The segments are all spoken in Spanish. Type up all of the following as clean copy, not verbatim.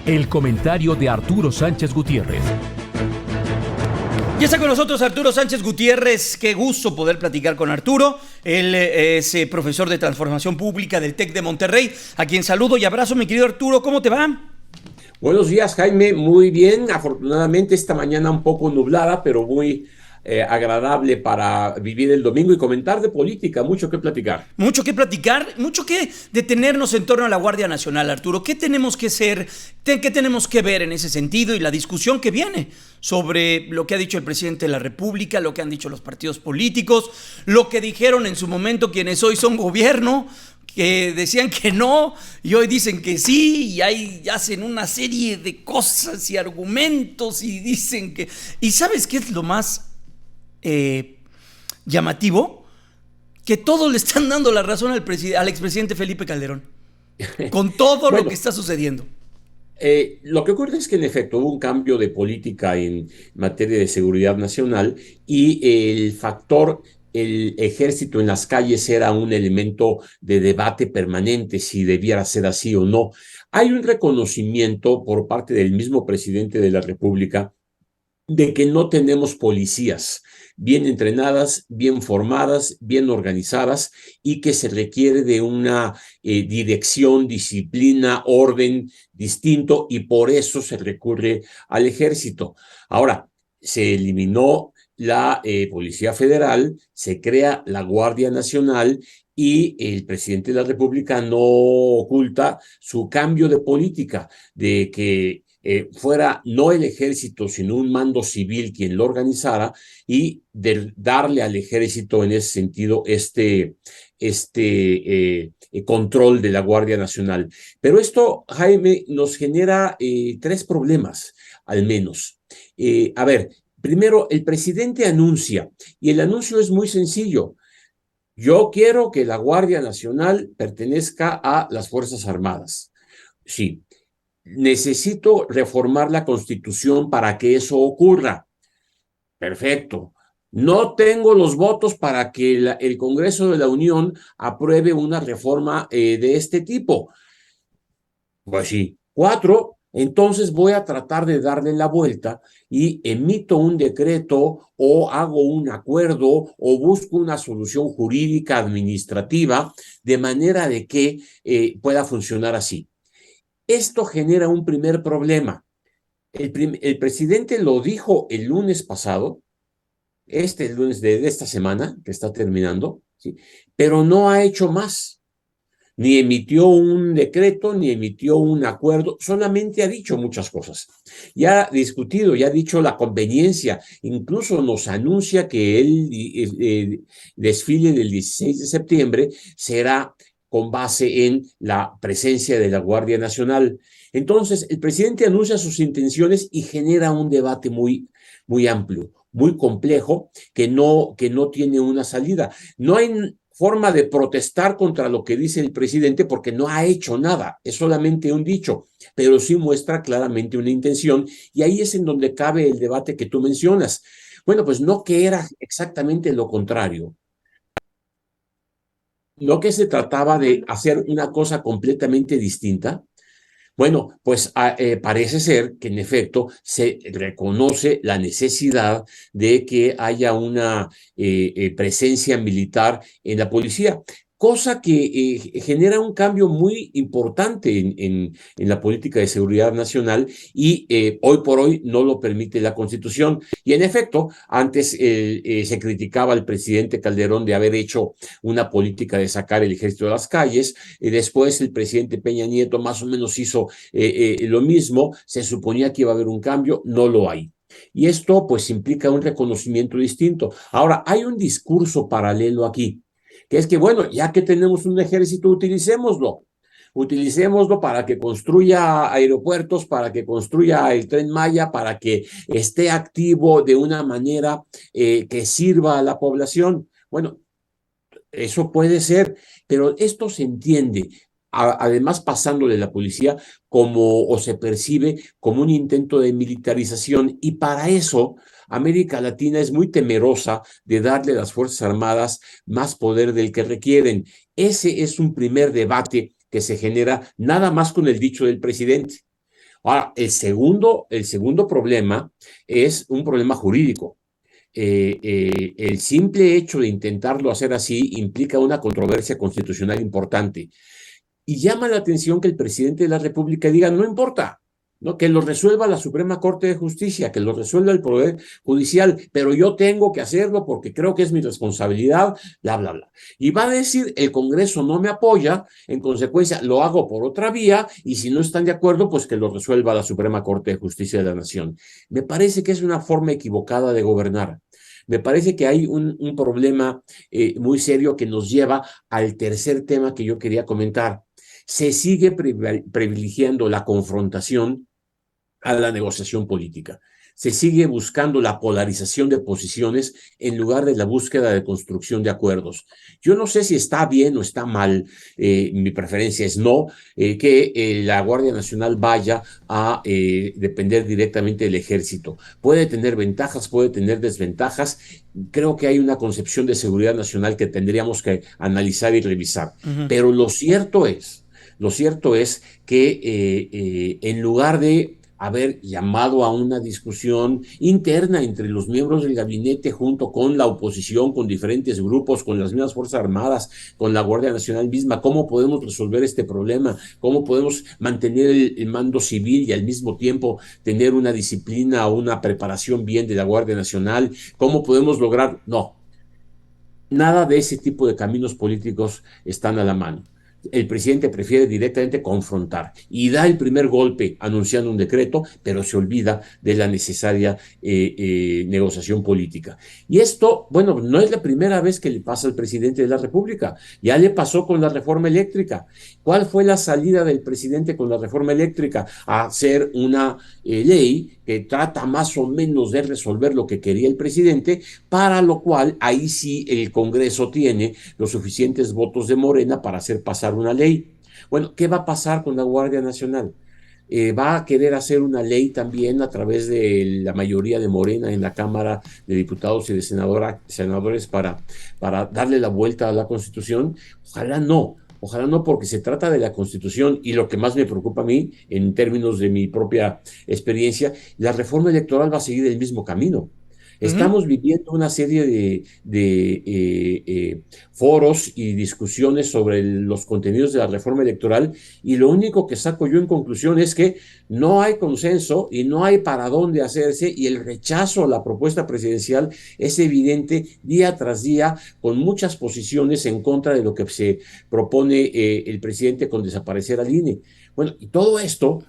El comentario de Arturo Sánchez Gutiérrez. Ya está con nosotros Arturo Sánchez Gutiérrez. Qué gusto poder platicar con Arturo. Él es profesor de Transformación Pública del TEC de Monterrey, a quien saludo y abrazo. Mi querido Arturo, ¿cómo te va? Buenos días, Jaime. Muy bien. Afortunadamente esta mañana un poco nublada, pero muy agradable para vivir el domingo y comentar de política. Mucho que platicar. Mucho que platicar, mucho que detenernos en torno a la Guardia Nacional, Arturo. ¿Qué tenemos que hacer? ¿Qué tenemos que ver en ese sentido? Y la discusión que viene sobre lo que ha dicho el presidente de la República, lo que han dicho los partidos políticos, lo que dijeron en su momento quienes hoy son gobierno, que decían que no y hoy dicen que sí, y ahí hacen una serie de cosas y argumentos y dicen que... ¿Y sabes qué es lo más llamativo? Que todos le están dando la razón al expresidente Felipe Calderón, con todo lo que está sucediendo. Lo que ocurre es que en efecto hubo un cambio de política en materia de seguridad nacional y el factor, el ejército en las calles era un elemento de debate permanente si debiera ser así o no. Hay un reconocimiento por parte del mismo presidente de la República de que no tenemos policías bien entrenadas, bien formadas, bien organizadas y que se requiere de una dirección, disciplina, orden distinto y por eso se recurre al ejército. Ahora, se eliminó la Policía Federal, se crea la Guardia Nacional y el presidente de la República no oculta su cambio de política, de que fuera no el ejército, sino un mando civil quien lo organizara y de darle al ejército en ese sentido control de la Guardia Nacional. Pero esto, Jaime, nos genera tres problemas, al menos. A ver, primero, el presidente anuncia, y el anuncio es muy sencillo. Yo quiero que la Guardia Nacional pertenezca a las Fuerzas Armadas. Sí. Necesito reformar la Constitución para que eso ocurra. Perfecto. No tengo los votos para que el Congreso de la Unión apruebe una reforma de este tipo. Pues sí. 4, entonces voy a tratar de darle la vuelta y emito un decreto o hago un acuerdo o busco una solución jurídica administrativa de manera de que pueda funcionar así. Esto genera un primer problema. El presidente lo dijo el lunes pasado, el lunes de esta semana, que está terminando, ¿sí? Pero no ha hecho más. Ni emitió un decreto, ni emitió un acuerdo, solamente ha dicho muchas cosas. Ya ha discutido, ya ha dicho la conveniencia, incluso nos anuncia que el desfile del 16 de septiembre será con base en la presencia de la Guardia Nacional. Entonces, el presidente anuncia sus intenciones y genera un debate muy, muy amplio, muy complejo, que no tiene una salida. No hay forma de protestar contra lo que dice el presidente porque no ha hecho nada, es solamente un dicho, pero sí muestra claramente una intención y ahí es en donde cabe el debate que tú mencionas. Bueno, pues no que era exactamente lo contrario. ¿No que se trataba de hacer una cosa completamente distinta? Bueno, pues parece ser que en efecto se reconoce la necesidad de que haya una presencia militar en la policía, cosa que genera un cambio muy importante en la política de seguridad nacional y hoy por hoy no lo permite la Constitución. Y en efecto, antes se criticaba al presidente Calderón de haber hecho una política de sacar el ejército de las calles, después el presidente Peña Nieto más o menos hizo lo mismo, se suponía que iba a haber un cambio, no lo hay. Y esto pues implica un reconocimiento distinto. Ahora, hay un discurso paralelo aquí, que es que, bueno, ya que tenemos un ejército, utilicémoslo para que construya aeropuertos, para que construya el Tren Maya, para que esté activo de una manera que sirva a la población. Bueno, eso puede ser, pero esto se entiende, además pasando de la policía, o se percibe como un intento de militarización, y para eso América Latina es muy temerosa de darle a las Fuerzas Armadas más poder del que requieren. Ese es un primer debate que se genera nada más con el dicho del presidente. Ahora, el segundo problema es un problema jurídico. El simple hecho de intentarlo hacer así implica una controversia constitucional importante. Y llama la atención que el presidente de la República diga, no importa, ¿no? Que lo resuelva la Suprema Corte de Justicia, que lo resuelva el Poder Judicial, pero yo tengo que hacerlo porque creo que es mi responsabilidad, bla, bla, bla. Y va a decir, el Congreso no me apoya, en consecuencia lo hago por otra vía, y si no están de acuerdo, pues que lo resuelva la Suprema Corte de Justicia de la Nación. Me parece que es una forma equivocada de gobernar. Me parece que hay un problema muy serio que nos lleva al tercer tema que yo quería comentar. Se sigue privilegiando la confrontación a la negociación política. Se sigue buscando la polarización de posiciones en lugar de la búsqueda de construcción de acuerdos. Yo no sé si está bien o está mal, mi preferencia es no, que la Guardia Nacional vaya a depender directamente del ejército. Puede tener ventajas, puede tener desventajas. Creo que hay una concepción de seguridad nacional que tendríamos que analizar y revisar. Pero lo cierto es que en lugar de haber llamado a una discusión interna entre los miembros del gabinete junto con la oposición, con diferentes grupos, con las mismas Fuerzas Armadas, con la Guardia Nacional misma, ¿cómo podemos resolver este problema? ¿Cómo podemos mantener el mando civil y al mismo tiempo tener una disciplina o una preparación bien de la Guardia Nacional? ¿Cómo podemos lograr? No, nada de ese tipo de caminos políticos están a la mano. El presidente prefiere directamente confrontar y da el primer golpe anunciando un decreto, pero se olvida de la necesaria negociación política. Y esto, bueno, no es la primera vez que le pasa al presidente de la República. Ya le pasó con la reforma eléctrica. ¿Cuál fue la salida del presidente con la reforma eléctrica? A hacer una ley que trata más o menos de resolver lo que quería el presidente, para lo cual ahí sí el Congreso tiene los suficientes votos de Morena para hacer pasar una ley. Bueno, ¿qué va a pasar con la Guardia Nacional? Va a querer hacer una ley también a través de la mayoría de Morena en la Cámara de Diputados y de senadores para darle la vuelta a la Constitución. Ojalá no. Ojalá no, porque se trata de la Constitución y lo que más me preocupa a mí, en términos de mi propia experiencia, la reforma electoral va a seguir el mismo camino. Estamos viviendo una serie de foros y discusiones sobre los contenidos de la reforma electoral, y lo único que saco yo en conclusión es que no hay consenso y no hay para dónde hacerse, y el rechazo a la propuesta presidencial es evidente día tras día, con muchas posiciones en contra de lo que se propone el presidente con desaparecer al INE. Bueno, y todo esto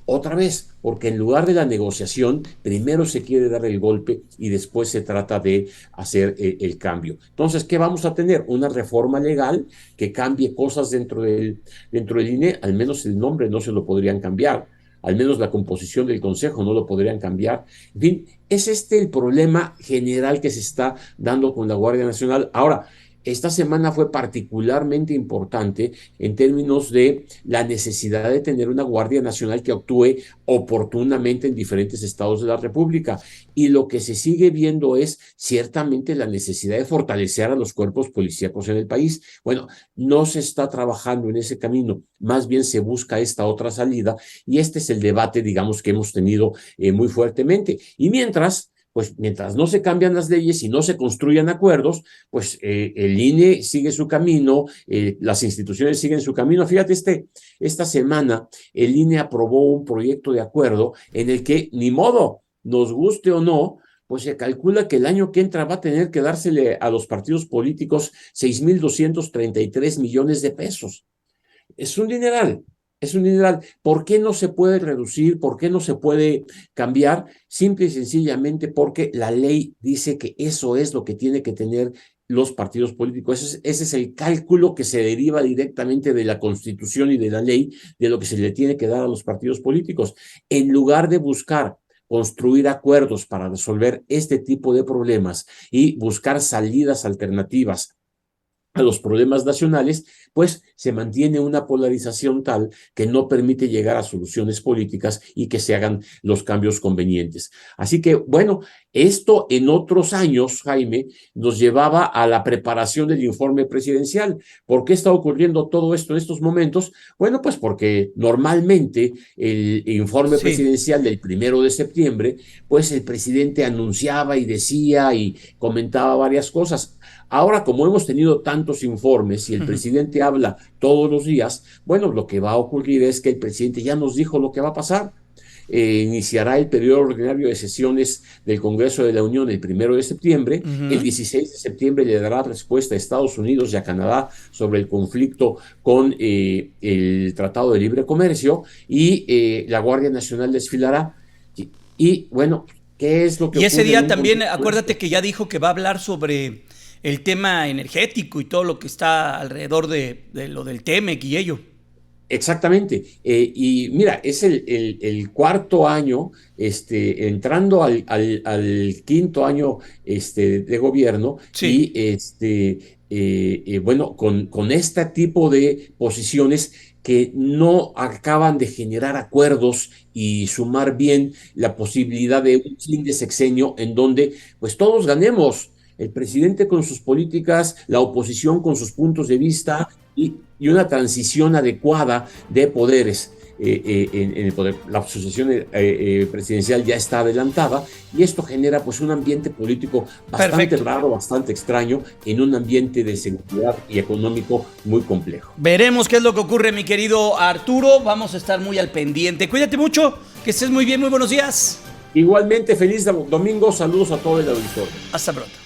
otra vez, porque en lugar de la negociación, primero se quiere dar el golpe y después se trata de hacer el cambio. Entonces, ¿qué vamos a tener? Una reforma legal que cambie cosas dentro del INE, al menos el nombre no se lo podrían cambiar, al menos la composición del consejo no lo podrían cambiar. En fin, es el problema general que se está dando con la Guardia Nacional. Ahora, esta semana fue particularmente importante en términos de la necesidad de tener una Guardia Nacional que actúe oportunamente en diferentes estados de la República. Y lo que se sigue viendo es ciertamente la necesidad de fortalecer a los cuerpos policíacos en el país. Bueno, no se está trabajando en ese camino, más bien se busca esta otra salida, y este es el debate, digamos, que hemos tenido muy fuertemente. Y mientras no se cambian las leyes y no se construyan acuerdos, pues el INE sigue su camino, las instituciones siguen su camino. Fíjate, esta semana el INE aprobó un proyecto de acuerdo en el que, ni modo, nos guste o no, pues se calcula que el año que entra va a tener que dársele a los partidos políticos 6,233 millones de pesos. Es un dineral. Es un dineral. ¿Por qué no se puede reducir? ¿Por qué no se puede cambiar? Simple y sencillamente porque la ley dice que eso es lo que tiene que tener los partidos políticos. Ese es el cálculo que se deriva directamente de la Constitución y de la ley, de lo que se le tiene que dar a los partidos políticos. En lugar de buscar construir acuerdos para resolver este tipo de problemas y buscar salidas alternativas a los problemas nacionales, pues se mantiene una polarización tal que no permite llegar a soluciones políticas y que se hagan los cambios convenientes. Así que, bueno, esto en otros años, Jaime, nos llevaba a la preparación del informe presidencial. ¿Por qué está ocurriendo todo esto en estos momentos? Bueno, pues porque normalmente el informe presidencial del 1 de septiembre, pues el presidente anunciaba y decía y comentaba varias cosas. Ahora, como hemos tenido tantos informes y el presidente habla todos los días, bueno, lo que va a ocurrir es que el presidente ya nos dijo lo que va a pasar. Iniciará el periodo ordinario de sesiones del Congreso de la Unión el 1 de septiembre. El 16 de septiembre le dará respuesta a Estados Unidos y a Canadá sobre el conflicto con el Tratado de Libre Comercio y la Guardia Nacional desfilará. Y bueno, ¿qué es lo que ocurre? Y ese día también, acuérdate que ya dijo que va a hablar sobre el tema energético y todo lo que está alrededor de lo del TEMEC y ello. Exactamente. Y mira, es el cuarto año, entrando al quinto año de gobierno, sí. y bueno, con este tipo de posiciones que no acaban de generar acuerdos y sumar bien la posibilidad de un fin de sexenio en donde pues todos ganemos. El presidente con sus políticas, la oposición con sus puntos de vista y una transición adecuada de poderes en el poder. La sucesión presidencial ya está adelantada y esto genera pues un ambiente político bastante raro, bastante extraño, en un ambiente de seguridad y económico muy complejo. Veremos qué es lo que ocurre, mi querido Arturo. Vamos a estar muy al pendiente. Cuídate mucho, que estés muy bien, muy buenos días. Igualmente, feliz domingo, saludos a todo el auditorio. Hasta pronto.